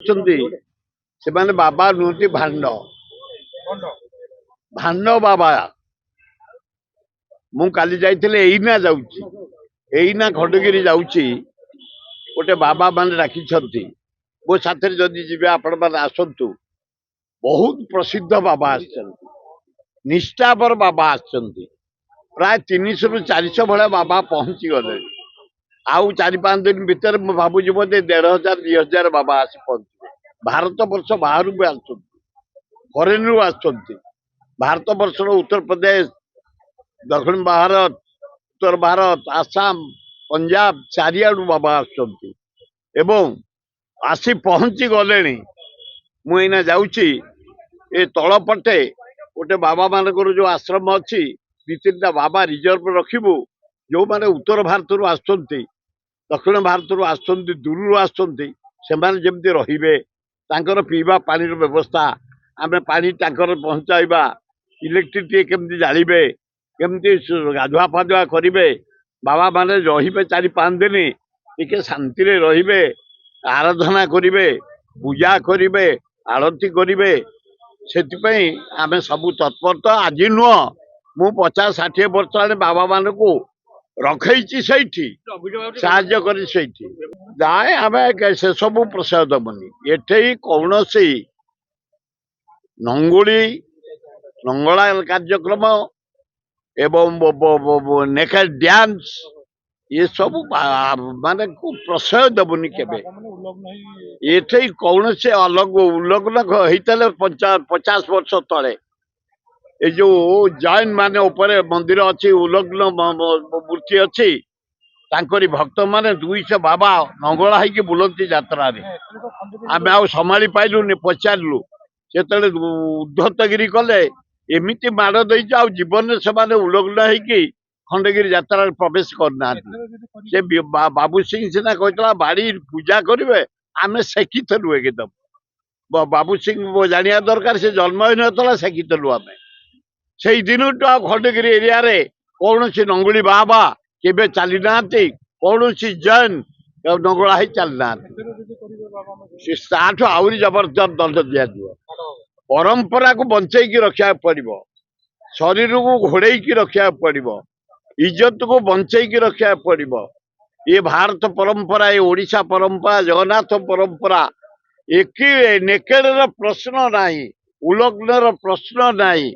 ଅଛନ୍ତି ସେମାନେ ବାବା ନୁହନ୍ତି ଭାଣ୍ଡ ଭାଣ୍ଡ ବାବା। ମୁଁ କାଲି ଯାଇଥିଲି, ଏଇନା ଖଣ୍ଡଗିରି ଯାଉଛି। ଗୋଟେ ବାବା ମାନେ ଡାକିଛନ୍ତି, ମୋ ସାଥିରେ ଯଦି ଯିବେ ଆପଣ ମାନେ ଆସନ୍ତୁ। ବହୁତ ପ୍ରସିଦ୍ଧ ବାବା ଆସିଛନ୍ତି, ନିଷ୍ଠାପର ବାବା ଆସିଛନ୍ତି। ପ୍ରାୟ 300 ରୁ 400 ଭଳିଆ ବାବା ପହଞ୍ଚି ଗଲେଣି। ଆଉ 4-5 ଦିନ ଭିତରେ ମୁଁ ଭାବୁଛି ବୋଧେ 1500-2000 ବାବା ଆସି ପହଞ୍ଚିବେ। ଭାରତ ବର୍ଷ ବାହାରୁ ବି ଆସୁଛନ୍ତି, ଫରେନରୁ ଆସୁଛନ୍ତି। ଭାରତ ବର୍ଷର ଉତ୍ତରପ୍ରଦେଶ, ଦକ୍ଷିଣ ଭାରତ, ଉତ୍ତର ଭାରତ, ଆସାମ, ପଞ୍ଜାବ ଚାରିଆଡୁ ବାବା ଆସୁଛନ୍ତି ଏବଂ ଆସି ପହଞ୍ଚି ଗଲେଣି। ମୁଁ ଏଇନା ଯାଉଛି, ଏ ତଳ ପଟେ ଗୋଟେ ବାବା ମାନଙ୍କର ଯୋଉ ଆଶ୍ରମ ଅଛି, 2-3ଟା ବାବା ରିଜର୍ଭ ରଖିବୁ। ଯୋଉମାନେ ଉତ୍ତର ଭାରତରୁ ଆସୁଛନ୍ତି, ଦକ୍ଷିଣ ଭାରତରୁ ଆସୁଛନ୍ତି, ଦୂରରୁ ଆସୁଛନ୍ତି, ସେମାନେ ଯେମିତି ରହିବେ, ତାଙ୍କର ପିଇବା ପାଣିର ବ୍ୟବସ୍ଥା, ଆମେ ପାଣି ଟ୍ୟାଙ୍କର ପହଞ୍ଚାଇବା, ଇଲେକ୍ଟ୍ରିକ ଟିକେ କେମିତି ଜାଳିବେ, କେମିତି ଗାଧୁଆ ପାଧୁଆ କରିବେ, ବାବା ମାନେ ରହିବେ 4-5 ଦିନ, ଟିକେ ଶାନ୍ତିରେ ରହିବେ, ଆରାଧନା କରିବେ, ପୂଜା କରିବେ, ଆଳତି କରିବେ। ସେଥିପାଇଁ ଆମେ ସବୁ ତତ୍ପରତା। ଆଜି ନୁହଁ, ମୁଁ 50-60 ବର୍ଷ ହେଲାଣି ବାବା ମାନଙ୍କୁ ରଖେଇଛି ସେଇଠି, ସାହାଯ୍ୟ କରି ସେଇଠି ଯାଏ। ଆମେ ସେସବୁ ପ୍ରଶୟ ଦବୁନି। ଏଠି କୌଣସି ନଙ୍ଗଳା କାର୍ଯ୍ୟକ୍ରମ ଏବଂ ନେକେଡ୍ ଡ୍ୟାନ୍ସ ଏସବୁ ମାନେ ପ୍ରଶୟ ଦବୁନି କେବେ। ଏଠି କୌଣସି ଉଲ୍ଲଗ୍ନ ହେଇଥିଲେ 50 ବର୍ଷ ତଳେ। ଏ ଯୋଉ ଜୈନ ମାନେ ଉପରେ ମନ୍ଦିର ଅଛି, ଉଲ୍ଲଗ୍ନ ମୂର୍ତ୍ତି ଅଛି, ତାଙ୍କରି ଭକ୍ତ ମାନେ 200 ବାବା ନଙ୍ଗଳା ହେଇକି ବୁଲନ୍ତି ଯାତ୍ରାରେ। ଆମେ ଆଉ ସମ୍ଭାଳି ପାଇଲୁନି, ପଚାରିଲୁ। ସେତେବେଳେ ଉଦ୍ଧତଗିରି କଲେ, ଏମିତି ମାଡ଼ ଦେଇଛୁ ଆଉ ଜୀବନରେ ସେମାନେ ଉଲ୍ଲଗ୍ନ ହେଇକି ଖଣ୍ଡଗିରି ଯାତ୍ରାରେ ପ୍ରବେଶ କରିନାହାନ୍ତି। ସେ ବାବୁ ସିଂ ସିନା କହିଥିଲା ବାଡି ପୂଜା କରିବେ, ଆମେ ଶିଖିଥିଲୁ ଏକଦମ। ବାବୁ ସିଂ ଜାଣିବା ଦରକାର, ସେ ଜନ୍ମ ହେଇନଥିଲା, ଶିଖିଥିଲୁ ଆମେ। ସେଇ ଦିନଠୁ ଆଉ ଖଣ୍ଡଗିରି ଏରିଆରେ କୌଣସି ନଙ୍ଗୁଳି ବାବା କେବେ ଚାଲି ନାହାନ୍ତି, କୌଣସି ଜୈନ ନଙ୍ଗଳା ହେଇ ଚାଲି ନାହାନ୍ତି। ତାଠୁ ଆହୁରି ଜବରଦସ୍ତ ଦଣ୍ଡ ଦିଆଯିବ। ପରମ୍ପରାକୁ ବଞ୍ଚେଇକି ରଖିବାକୁ ପଡିବ, ଶରୀରକୁ ଘୋଡେଇକି ରଖିବାକୁ ପଡିବ, ଇଜ୍ଜତକୁ ବଞ୍ଚେଇକି ରଖିବାକୁ ପଡିବ। ଏ ଭାରତ ପରମ୍ପରା, ଏ ଓଡିଶା ପରମ୍ପରା, ଜଗନ୍ନାଥ ପରମ୍ପରା, ନେକେଡର ପ୍ରଶ୍ନ ନାହିଁ, ଉଲ୍ଲଗ୍ନର ପ୍ରଶ୍ନ ନାହିଁ।